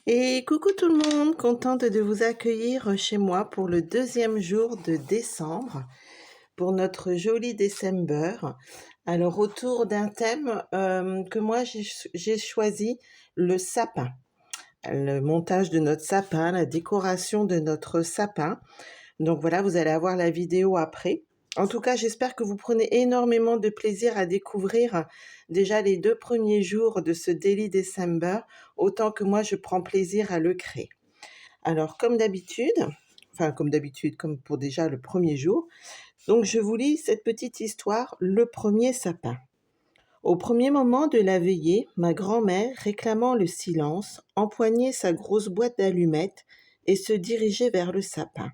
Et coucou tout le monde, contente de vous accueillir chez moi pour le deuxième jour de décembre, pour notre joli December. Alors autour d'un thème que moi j'ai choisi, le sapin. Le montage de notre sapin, la décoration de notre sapin. Donc voilà, vous allez avoir la vidéo après. En tout cas, j'espère que vous prenez énormément de plaisir à découvrir déjà les 2 premiers jours de ce Daily December, autant que moi je prends plaisir à le créer. Alors comme d'habitude, comme pour déjà le premier jour, donc je vous lis cette petite histoire, le premier sapin. Au premier moment de la veillée, ma grand-mère, réclamant le silence, empoignait sa grosse boîte d'allumettes et se dirigeait vers le sapin.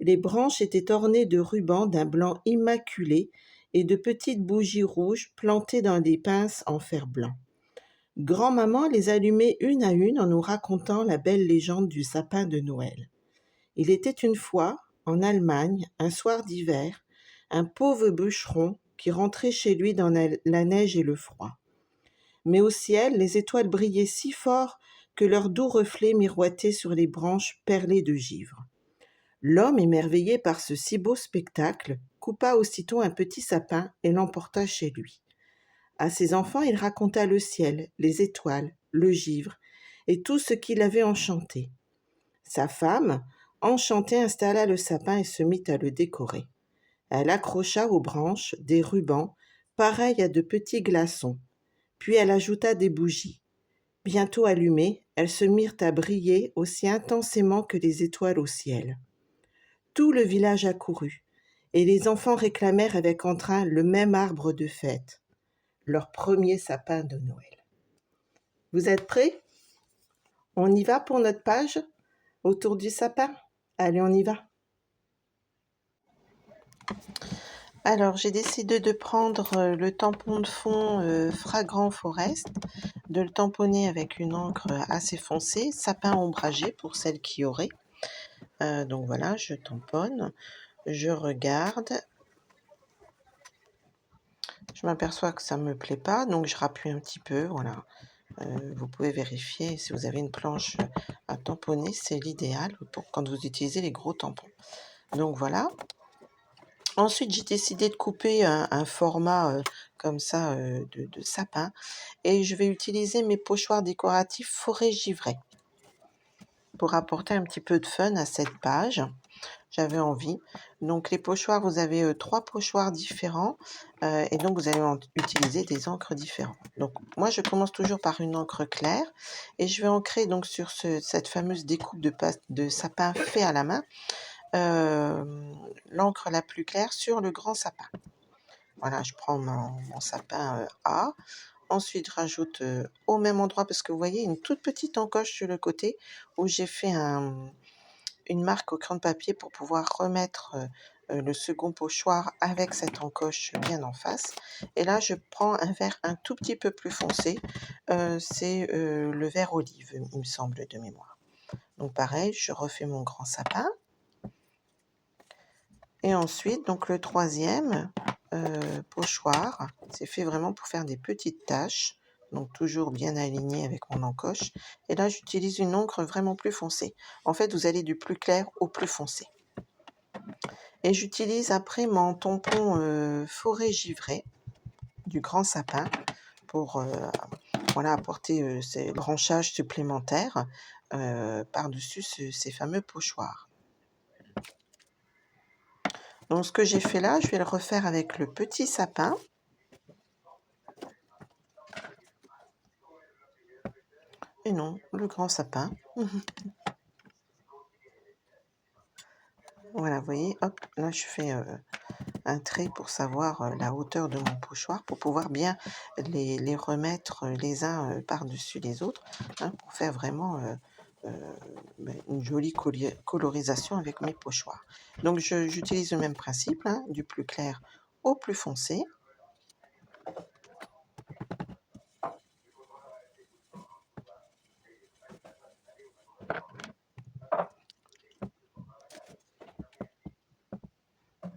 Les branches étaient ornées de rubans d'un blanc immaculé et de petites bougies rouges plantées dans des pinces en fer-blanc. Grand-maman les allumait une à une en nous racontant la belle légende du sapin de Noël. Il était une fois, en Allemagne, un soir d'hiver, un pauvre bûcheron qui rentrait chez lui dans la neige et le froid. Mais au ciel, les étoiles brillaient si fort que leurs doux reflets miroitaient sur les branches perlées de givre. L'homme, émerveillé par ce si beau spectacle, coupa aussitôt un petit sapin et l'emporta chez lui. À ses enfants, il raconta le ciel, les étoiles, le givre et tout ce qui l'avait enchanté. Sa femme, enchantée, installa le sapin et se mit à le décorer. Elle accrocha aux branches des rubans pareils à de petits glaçons, puis elle ajouta des bougies. Bientôt allumées, elles se mirent à briller aussi intensément que les étoiles au ciel. Tout le village accourut, et les enfants réclamèrent avec entrain le même arbre de fête, leur premier sapin de Noël. Vous êtes prêts? On y va pour notre page autour du sapin? Allez, on y va. Alors, j'ai décidé de prendre le tampon de fond Fragrant Forest, de le tamponner avec une encre assez foncée, sapin ombragé pour celles qui auraient. Donc voilà, je tamponne, je regarde. Je m'aperçois que ça ne me plaît pas, donc je rappuie un petit peu, voilà. Vous pouvez vérifier si vous avez une planche à tamponner, c'est l'idéal pour quand vous utilisez les gros tampons. Donc voilà. Ensuite, j'ai décidé de couper un format comme ça de sapin et je vais utiliser mes pochoirs décoratifs forêt givrée pour apporter un petit peu de fun à cette page. J'avais envie. Donc les pochoirs, vous avez 3 pochoirs différents et donc vous allez utiliser des encres différentes. Donc moi, je commence toujours par une encre claire et je vais ancrer donc sur cette fameuse découpe de sapin fait à la main, l'encre la plus claire sur le grand sapin. Voilà, je prends mon sapin A. Ensuite, je rajoute au même endroit, parce que vous voyez une toute petite encoche sur le côté où j'ai fait une marque au crayon de papier pour pouvoir remettre le second pochoir avec cette encoche bien en face. Et là, je prends un vert un tout petit peu plus foncé. C'est le vert olive, il me semble, de mémoire. Donc pareil, je refais mon grand sapin. Et ensuite, donc le troisième pochoir, c'est fait vraiment pour faire des petites taches, donc toujours bien aligné avec mon encoche. Et là, j'utilise une encre vraiment plus foncée. En fait, vous allez du plus clair au plus foncé. Et j'utilise après mon tampon forêt givrée du grand sapin pour voilà, apporter ces branchages supplémentaires par-dessus ces fameux pochoirs. Donc ce que j'ai fait là, je vais le refaire avec le petit sapin. Et non, le grand sapin. Voilà, vous voyez, hop, là je fais un trait pour savoir la hauteur de mon pochoir, pour pouvoir bien les remettre les uns par-dessus les autres, hein, pour faire vraiment une jolie colorisation avec mes pochoirs. Donc j'utilise le même principe, hein, du plus clair au plus foncé.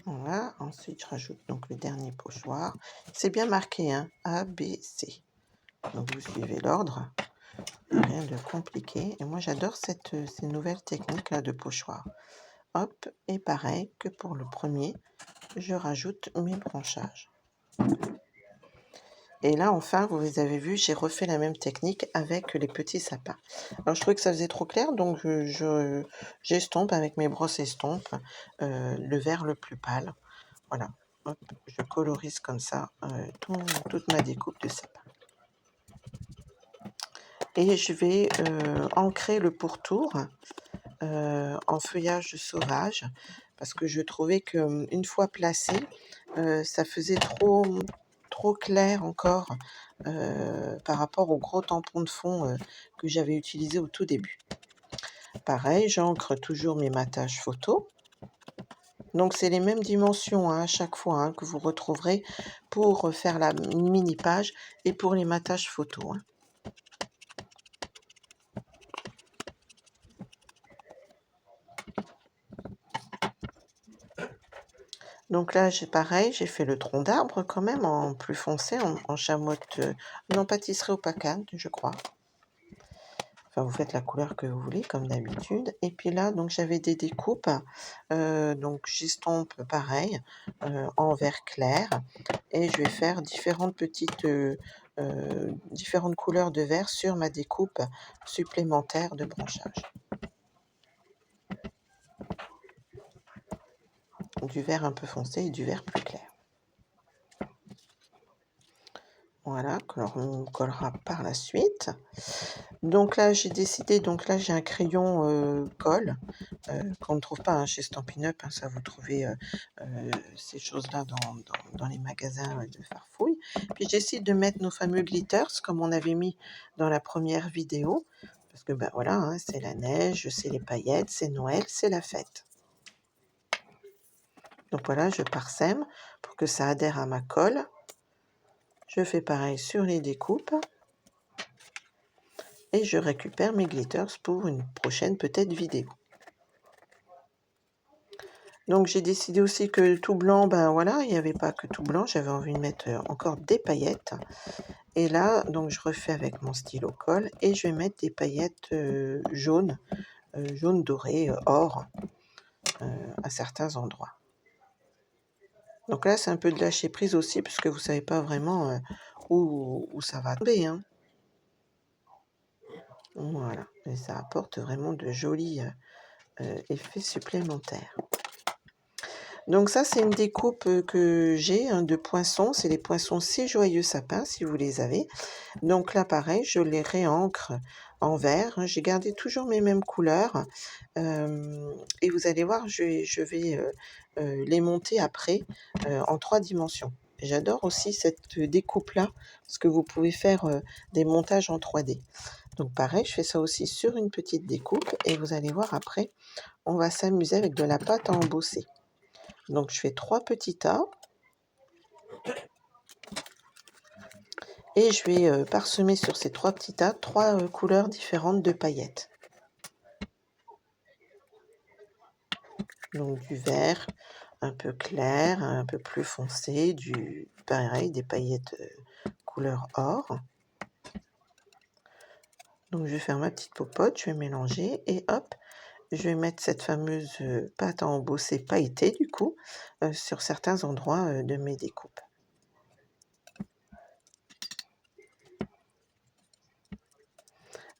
Voilà, ensuite je rajoute donc le dernier pochoir. C'est bien marqué, hein, A, B, C. Donc vous suivez l'ordre. Rien de compliqué. Et moi, j'adore ces nouvelles techniques là de pochoir. Hop, et pareil que pour le premier, je rajoute mes branchages. Et là, enfin, vous les avez vus, j'ai refait la même technique avec les petits sapins. Alors, je trouvais que ça faisait trop clair, donc j'estompe avec mes brosses estompes le vert le plus pâle. Voilà, hop, je colorise comme ça toute ma découpe de sapin. Et je vais ancrer le pourtour en feuillage sauvage parce que je trouvais qu'une fois placé, ça faisait trop clair encore par rapport au gros tampon de fond que j'avais utilisé au tout début. Pareil, j'ancre toujours mes matages photos. Donc c'est les mêmes dimensions à chaque fois que vous retrouverez pour faire la mini page et pour les matages photos. Donc là, pareil, j'ai fait le tronc d'arbre quand même en plus foncé, en chamotte, non pâtisserie opacane, je crois. Enfin, vous faites la couleur que vous voulez, comme d'habitude. Et puis là, donc j'avais des découpes. Donc j'estompe pareil, en vert clair. Et je vais faire différentes couleurs de vert sur ma découpe supplémentaire de branchage. Du vert un peu foncé et du vert plus clair. Voilà, que l'on collera par la suite. Donc là, j'ai décidé, donc là, j'ai un crayon colle qu'on ne trouve pas chez Stampin' Up. Ça, vous trouvez ces choses-là dans les magasins de farfouille. Puis j'ai décidé de mettre nos fameux glitters, comme on avait mis dans la première vidéo. Parce que, ben voilà, c'est la neige, c'est les paillettes, c'est Noël, c'est la fête. Donc voilà, je parsème pour que ça adhère à ma colle. Je fais pareil sur les découpes. Et je récupère mes glitters pour une prochaine peut-être vidéo. Donc j'ai décidé aussi que tout blanc, ben voilà, il n'y avait pas que tout blanc, j'avais envie de mettre encore des paillettes. Et là, donc je refais avec mon stylo colle et je vais mettre des paillettes jaunes, jaune doré, or, à certains endroits. Donc là, c'est un peu de lâcher prise aussi, puisque vous ne savez pas vraiment où ça va tomber. Voilà, et ça apporte vraiment de jolis effets supplémentaires. Donc ça, c'est une découpe que j'ai de poinçons. C'est les poinçons 6 joyeux sapins, si vous les avez. Donc là, pareil, je les réancre en vert. J'ai gardé toujours mes mêmes couleurs. Et vous allez voir, je vais les monter après en 3 dimensions. J'adore aussi cette découpe-là, parce que vous pouvez faire des montages en 3D. Donc pareil, je fais ça aussi sur une petite découpe. Et vous allez voir après, on va s'amuser avec de la pâte à embosser. Donc je fais 3 petits tas et je vais parsemer sur ces 3 petits tas 3 couleurs différentes de paillettes. Donc du vert un peu clair, un peu plus foncé, pareil, des paillettes couleur or. Donc je vais faire ma petite popote, je vais mélanger et hop, je vais mettre cette fameuse pâte à embosser pailletée du coup sur certains endroits de mes découpes.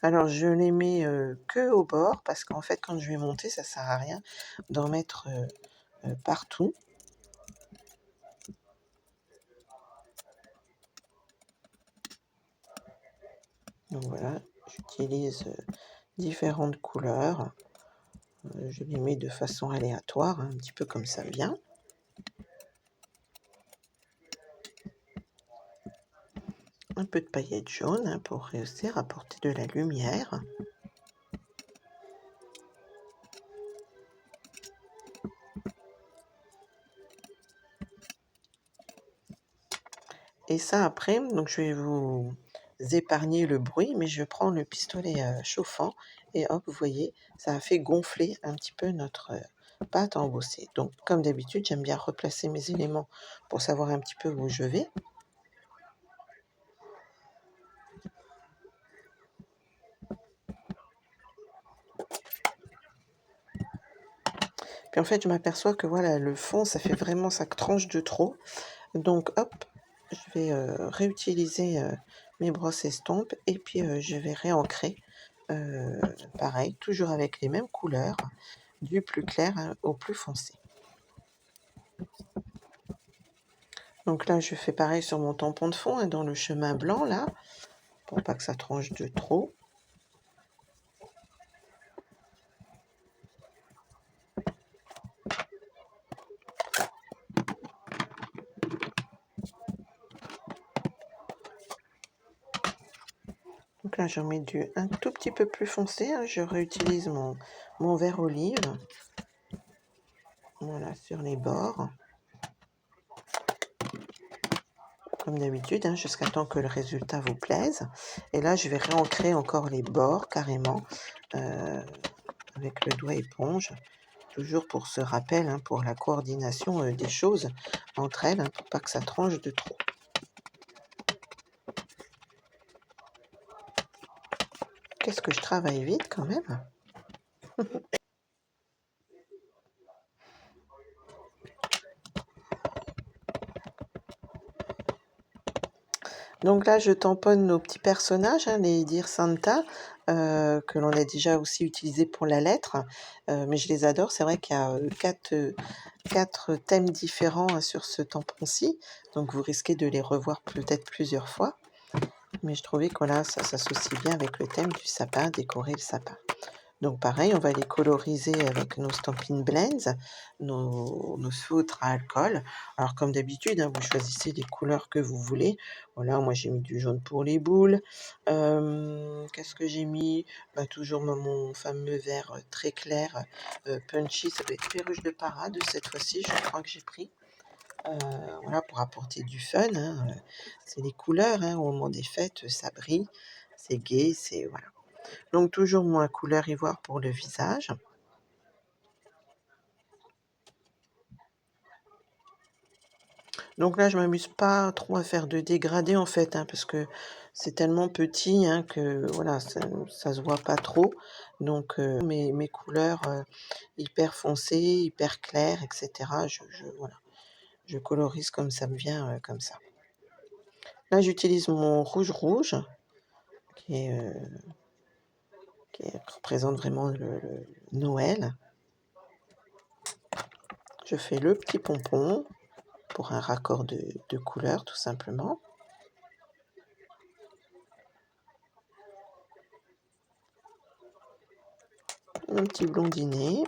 Alors je les mets que au bord parce qu'en fait quand je vais monter ça sert à rien d'en mettre partout. Donc voilà, j'utilise différentes couleurs. Je les mets de façon aléatoire, un petit peu comme ça vient. Un peu de paillettes jaunes pour réussir à apporter de la lumière. Et ça après, donc je vais vous épargner le bruit, mais je prends le pistolet chauffant et hop, vous voyez, ça a fait gonfler un petit peu notre pâte à embosser. Donc comme d'habitude, j'aime bien replacer mes éléments pour savoir un petit peu où je vais. Puis en fait, je m'aperçois que voilà, le fond, ça fait vraiment ça tranche de trop. Donc hop, je vais réutiliser mes brosses estampes et puis je vais réancrer. Pareil, toujours avec les mêmes couleurs, du plus clair au plus foncé. Donc là, je fais pareil sur mon tampon de fond, dans le chemin blanc, là, pour pas que ça tranche de trop. Donc là, j'en mets un tout petit peu plus foncé. Je réutilise mon vert olive. Voilà, sur les bords. Comme d'habitude, jusqu'à temps que le résultat vous plaise. Et là, je vais réancrer encore les bords carrément avec le doigt éponge. Toujours pour ce rappel, pour la coordination des choses entre elles, pour pas que ça tranche de trop. Qu'est-ce que je travaille vite quand même. Donc là, je tamponne nos petits personnages, les Dear Santa, que l'on a déjà aussi utilisés pour la lettre, mais je les adore. C'est vrai qu'il y a 4 thèmes différents sur ce tampon-ci, donc vous risquez de les revoir peut-être plusieurs fois. Mais je trouvais que voilà, ça s'associe bien avec le thème du sapin, décorer le sapin. Donc pareil, on va les coloriser avec nos Stampin' Blends, nos feutres à alcool. Alors comme d'habitude, vous choisissez les couleurs que vous voulez. Voilà, moi j'ai mis du jaune pour les boules. Qu'est-ce que j'ai mis? Toujours mon fameux vert très clair, punchy, ça doit être perruche de parade cette fois-ci, je crois que j'ai pris. Voilà, pour apporter du fun. C'est les couleurs, au moment des fêtes, ça brille, c'est gai, c'est voilà. Donc toujours moins couleur ivoire pour le visage. Donc là, je m'amuse pas trop à faire de dégradé en fait, parce que c'est tellement petit que voilà, ça se voit pas trop. Donc mes couleurs hyper foncées, hyper claires, etc. Voilà, je colorise comme ça me vient, comme ça. Là, j'utilise mon rouge qui représente vraiment le Noël. Je fais le petit pompon pour un raccord de couleur, tout simplement. Un petit blondinet.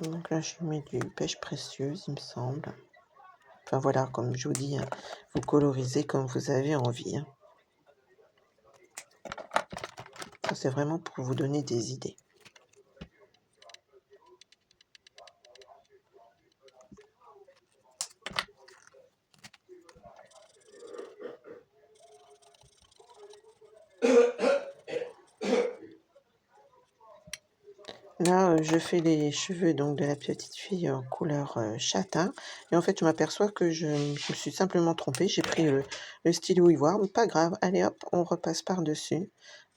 Donc là, je mets du pêche précieuse, il me semble. Enfin voilà, comme je vous dis, vous colorisez comme vous avez envie. Ça, c'est vraiment pour vous donner des idées. Là, je fais les cheveux donc de la petite fille en couleur châtain. Et en fait, je m'aperçois que je me suis simplement trompée. J'ai pris le stylo ivoire, mais pas grave. Allez hop, on repasse par-dessus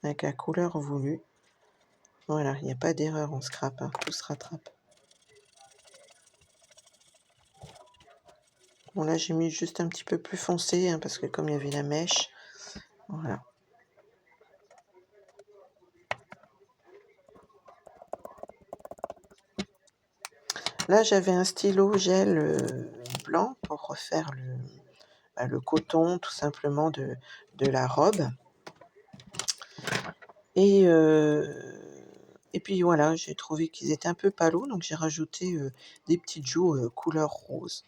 avec la couleur voulue. Voilà, il n'y a pas d'erreur en scrap, tout se rattrape. Bon là, j'ai mis juste un petit peu plus foncé, parce que comme il y avait la mèche, voilà. Là, j'avais un stylo gel blanc pour refaire le coton, tout simplement, de la robe. Et puis voilà, j'ai trouvé qu'ils étaient un peu palos, donc j'ai rajouté des petites joues couleur rose.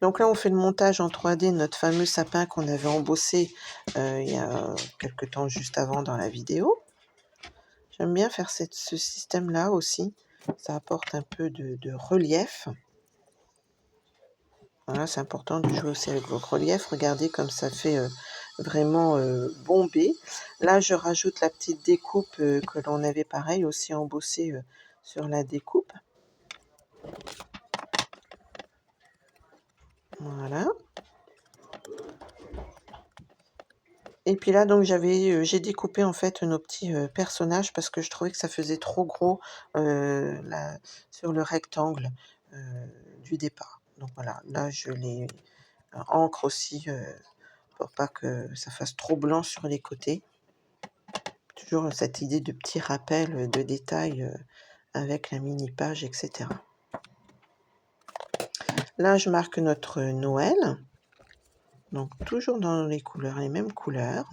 Donc là, on fait le montage en 3D de notre fameux sapin qu'on avait embossé il y a quelque temps juste avant dans la vidéo. J'aime bien faire ce système-là aussi. Ça apporte un peu de relief. Voilà, c'est important de jouer aussi avec vos reliefs. Regardez comme ça fait vraiment bombé. Là, je rajoute la petite découpe que l'on avait pareil aussi embossée sur la découpe. Voilà. Et puis là, donc j'ai découpé en fait nos petits personnages parce que je trouvais que ça faisait trop gros sur le rectangle du départ. Donc voilà, là je les encre aussi pour pas que ça fasse trop blanc sur les côtés. Toujours cette idée de petits rappels de détails avec la mini page, etc. Là, je marque notre Noël. Donc toujours dans les mêmes couleurs.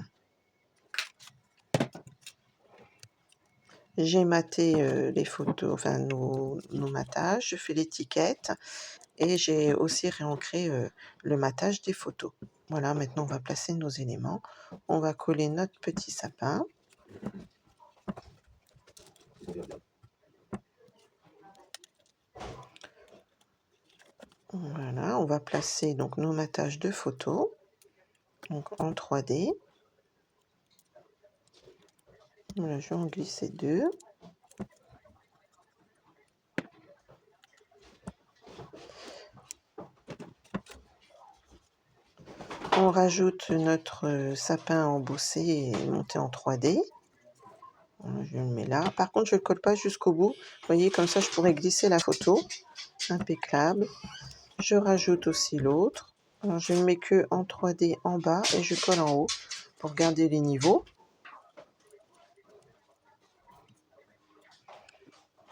J'ai maté les photos, enfin nos matages, je fais l'étiquette et j'ai aussi réancré le matage des photos. Voilà, maintenant on va placer nos éléments. On va coller notre petit sapin. Voilà, on va placer donc nos matages de photos, donc en 3D. Voilà, je vais en glisser 2. On rajoute notre sapin embossé et monté en 3D. Voilà, je le mets là. Par contre, je ne le colle pas jusqu'au bout. Vous voyez, comme ça, je pourrais glisser la photo. Impeccable. Je rajoute aussi l'autre. Alors, je ne mets que en 3D en bas et je colle en haut pour garder les niveaux.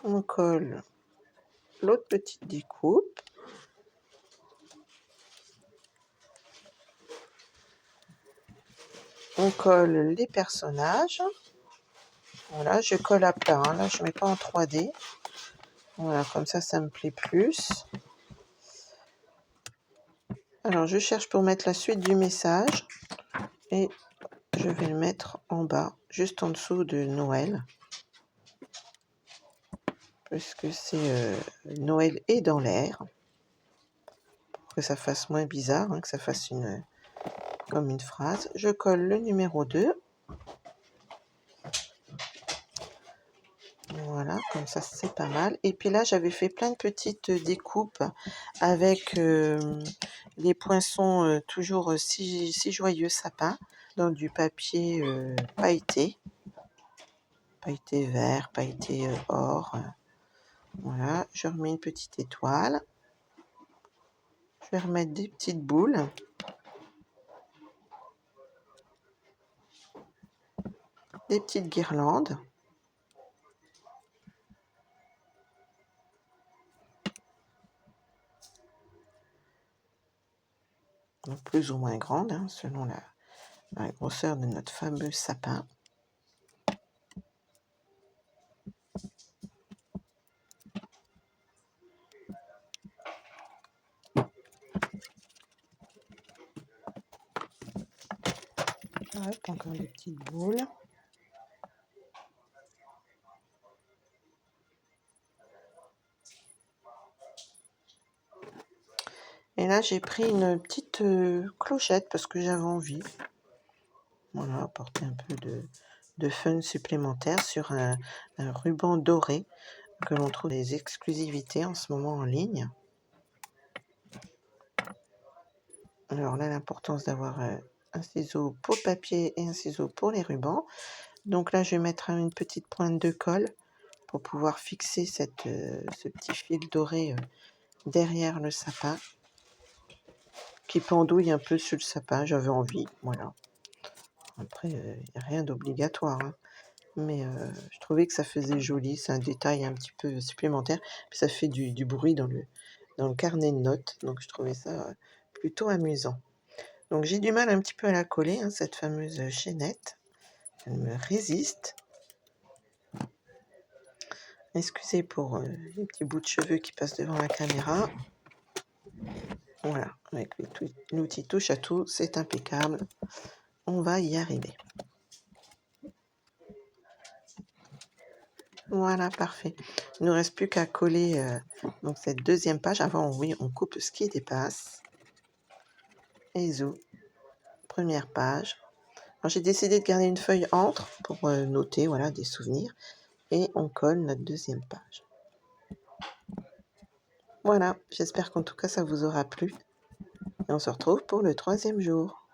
On colle l'autre petite découpe. On colle les personnages. Voilà, je colle à plat. Hein. Là, je ne mets pas en 3D. Voilà, comme ça me plaît plus. Alors, je cherche pour mettre la suite du message. Et je vais le mettre en bas, juste en dessous de Noël. Parce que c'est Noël est dans l'air. Pour que ça fasse moins bizarre, hein, que ça fasse comme une phrase. Je colle le numéro 2. Voilà, comme ça c'est pas mal. Et puis là, j'avais fait plein de petites découpes avec les poinçons toujours si joyeux sapin dans du papier pailleté. Pailleté vert, pailleté or. Voilà, je remets une petite étoile. Je vais remettre des petites boules. Des petites guirlandes. Donc plus ou moins grandes, hein, selon la grosseur de notre fameux sapin. Hop, encore des petites boules. Et là, j'ai pris une petite clochette parce que j'avais envie. Voilà, apporter un peu de fun supplémentaire sur un ruban doré que l'on trouve des exclusivités en ce moment en ligne. Alors là, l'importance d'avoir un ciseau pour le papier et un ciseau pour les rubans. Donc là, je vais mettre une petite pointe de colle pour pouvoir fixer ce petit fil doré derrière le sapin qui pendouille un peu sur le sapin. J'avais envie, voilà. Après, il n'y a rien d'obligatoire, hein. Mais je trouvais que ça faisait joli. C'est un détail un petit peu supplémentaire. Puis ça fait du bruit dans le carnet de notes. Donc je trouvais ça plutôt amusant. Donc j'ai du mal un petit peu à la coller, hein, cette fameuse chaînette. Elle me résiste. Excusez pour les petits bouts de cheveux qui passent devant la caméra. Voilà, avec l'outil touche à tout, c'est impeccable. On va y arriver. Voilà, parfait. Il ne nous reste plus qu'à coller donc cette deuxième page. Avant, oui, on coupe ce qui dépasse. Et zou, première page. Alors, j'ai décidé de garder une feuille entre pour noter voilà, des souvenirs. Et on colle notre deuxième page. Voilà, j'espère qu'en tout cas ça vous aura plu. Et on se retrouve pour le 3e jour.